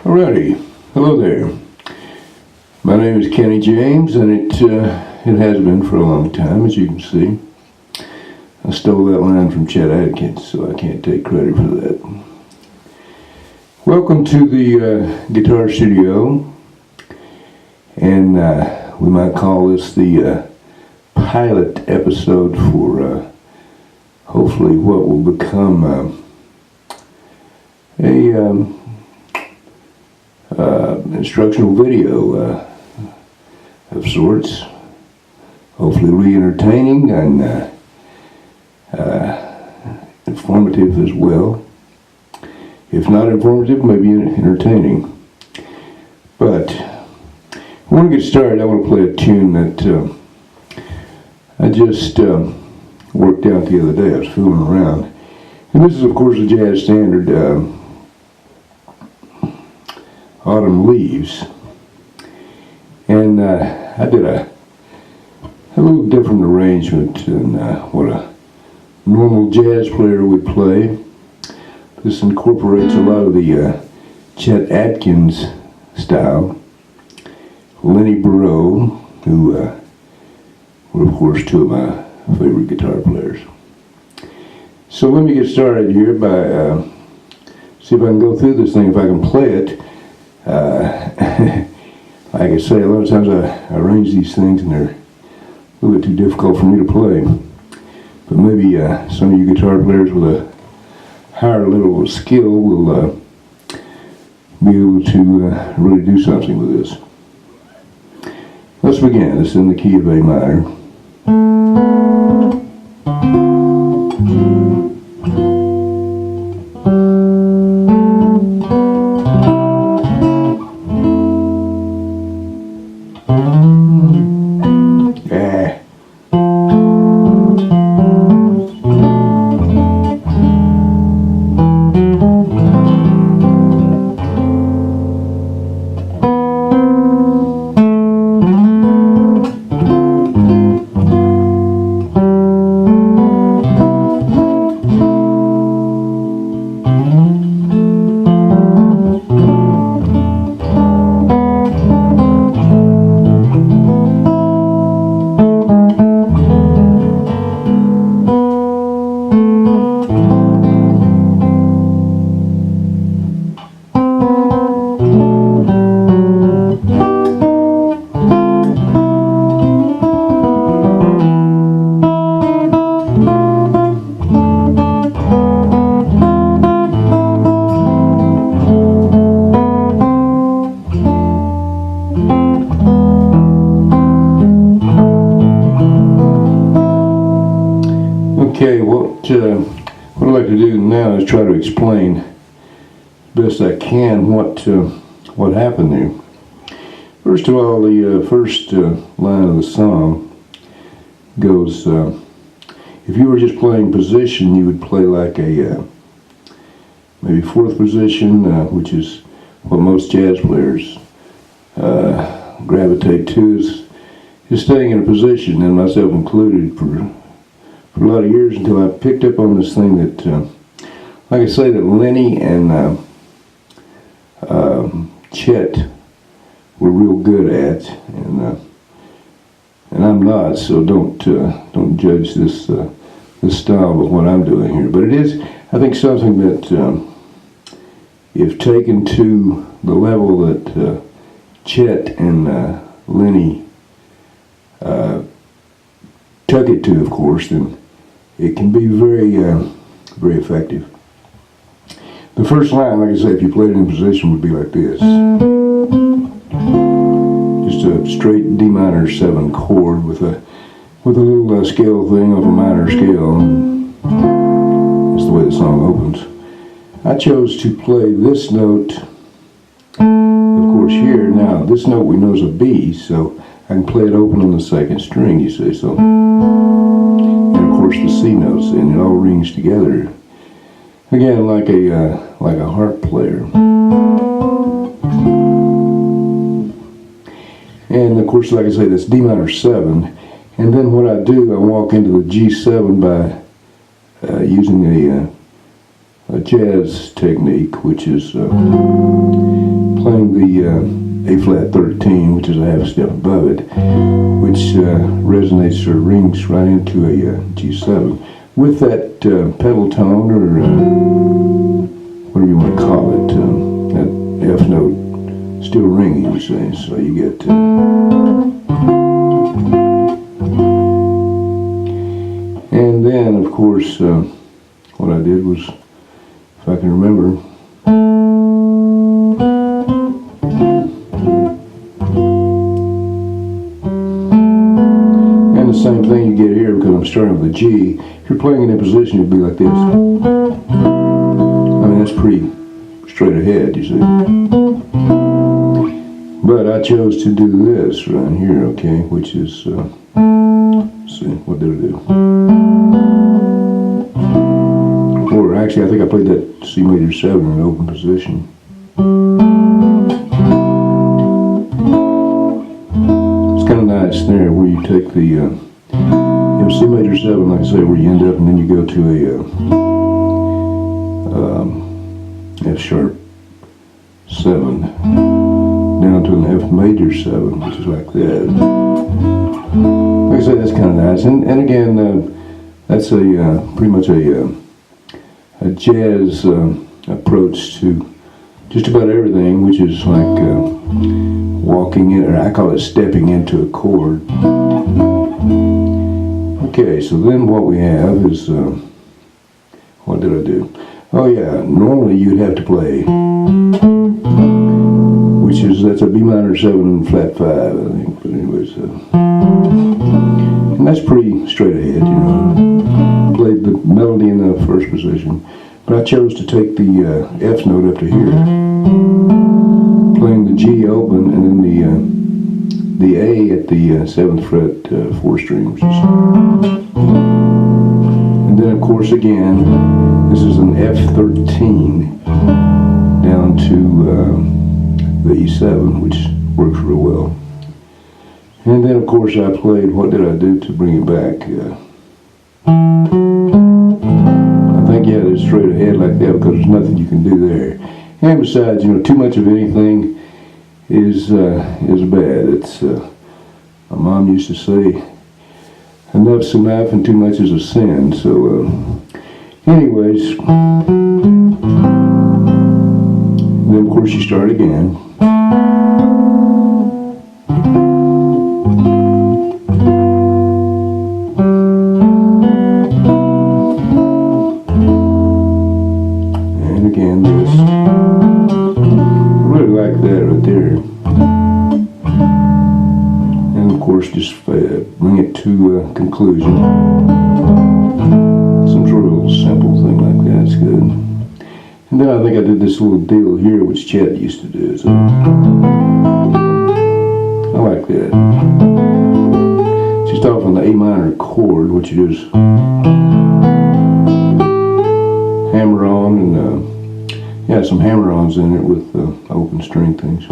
Alrighty, hello there. My name is Kenny James, and it has been for a long time, as you can see. I stole that line from Chet Atkins, so I can't take credit for that. Welcome to the Guitar Studio, and we might call this the pilot episode for hopefully what will become instructional video of sorts, hopefully re-entertaining and informative as well. If not informative, maybe entertaining. But I want to get started. I want to play a tune that I just worked out the other day. I was fooling around. And this is, of course, a jazz standard, Autumn Leaves. And I did a little different arrangement than what a normal jazz player would play. This incorporates a lot of the Chet Atkins style. Lenny Breau, who were, of course, two of my favorite guitar players. So let me get started here by see if I can go through this thing, if I can play it. Like I say, a lot of times I arrange these things and they're a little bit too difficult for me to play. But maybe some of you guitar players with a higher level of skill will be able to really do something with this. Let's begin. It's in the key of A minor. Okay, what I'd like to do now is try to explain best I can what happened there. First of all, the first line of the song goes, if you were just playing position, you would play like a maybe fourth position, which is what most jazz players gravitate to, is staying in a position, and myself included, for a lot of years, until I picked up on this thing that, like I say, that Lenny and Chet were real good at, and I'm not. So don't judge this style of what I'm doing here. But it is, I think, something that, if taken to the level that Chet and Lenny took it to, of course, then it can be very, very effective. The first line, like I say, if you played it in position, would be like this. Just a straight D minor 7 chord with a little scale thing of a minor scale. That's the way the song opens. I chose to play this note, of course, here. Now, this note we know is a B, so I can play it open on the second string, you see. So, and of course the C notes, and it all rings together. Again, like a harp player. And of course, like I say, that's D minor 7. And then what I do, I walk into the G7 by using a jazz technique, which is A flat 13, which is a half step above it, which resonates or rings right into a G7 with that pedal tone, or whatever you want to call it, that F note still ringing, you say. So you get and then, of course, what I did was, if I can remember, and the same thing you get here, because I'm starting with a G. If you're playing in a position, it'd be like this. I mean, that's pretty straight ahead, you see. But I chose to do this right here, okay, which is, let's see, what did I do? Or actually, I think I played that C major 7 in an open position. It's kind of nice there, where you take the C major 7, like I say, where you end up, and then you go to a F sharp 7 down to an F major 7, which is like that. Like I said, that's kind of nice. And again, that's a pretty much a jazz approach to just about everything, which is like walking in, or I call it stepping into a chord. Okay, so then what we have is, what did I do? Oh yeah, normally you'd have to play, which is, that's a B minor 7 and flat 5, I think, but anyways, and that's pretty straight ahead, you know. Played the melody in the first position, but I chose to take the F note up to here, playing the G open, and then the A at the 7th fret 4 string, which is, and then of course again, this is an F13 down to the E7, which works real well. And then of course I played, what did I do to bring it back? I think you had it straight ahead like that, because there's nothing you can do there. And besides, you know, too much of anything is bad. It's my mom used to say, enough's enough and too much is a sin. So anyways, then of course you start again. And again this. I really like that right there. And of course just bring it to conclusion. Some sort of little simple thing like that's good. And then I think I did this little deal here, which Chet used to do. So I like that. Just off on the A minor chord, what you do is hammer on, and yeah, some hammer-ons in it with open string things.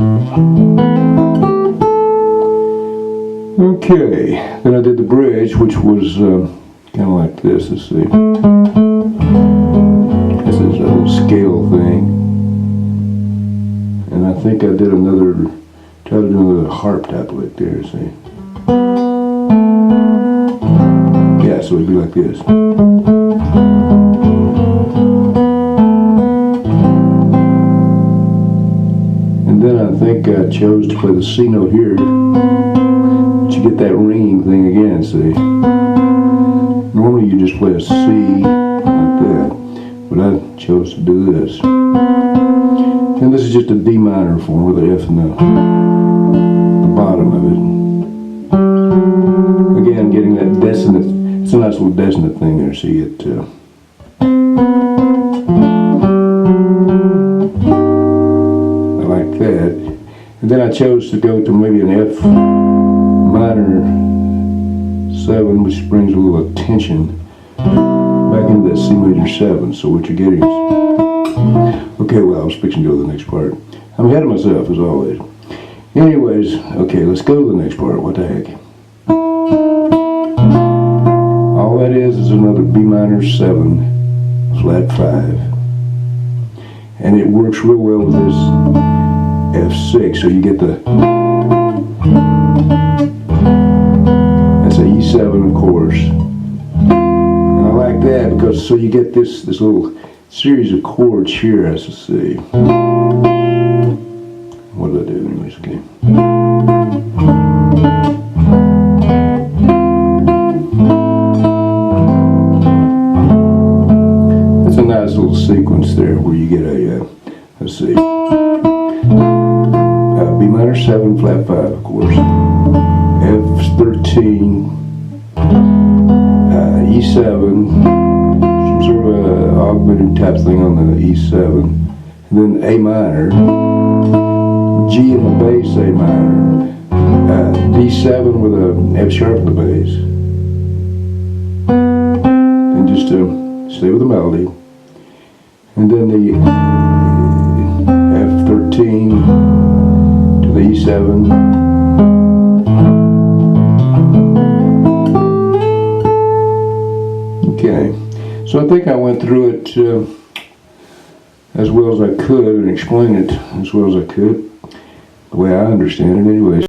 Okay, then I did the bridge, which was kind of like this. Let's see. This is a little scale thing, and I think I did another. Try to do another harp type lick there. See. Yeah, so it'd be like this. And then I think I chose to play the C note here. But you get that ringing thing again, see. Normally you just play a C like that, but I chose to do this. And this is just a D minor form with an F in the bottom of it. Again, getting that dissonant, it's a nice little dissonant thing there, see it. I like that. And then I chose to go to maybe an F minor 7, which brings a little tension back into that C major 7. So what you're getting is, okay, well, I was fixing to go to the next part. I'm ahead of myself, as always. Anyways, okay, let's go to the next part. What the heck? All that is another B minor 7, flat 5. And it works real well with this F6, so you get the, that's a E7 of course. And I like that because so you get this little series of chords here, as you see. What did I do anyways? Okay. That's a nice little sequence there where you get a, let's see, B minor 7, flat 5, of course, F13, E7, some sort of a augmented type thing on the E7, and then A minor, G in the bass, A minor, D7 with a F sharp in the bass, and just to stay with the melody, and then the F13 to the E7, okay, so I think I went through it as well as I could and explained it as well as I could, the way I understand it anyways.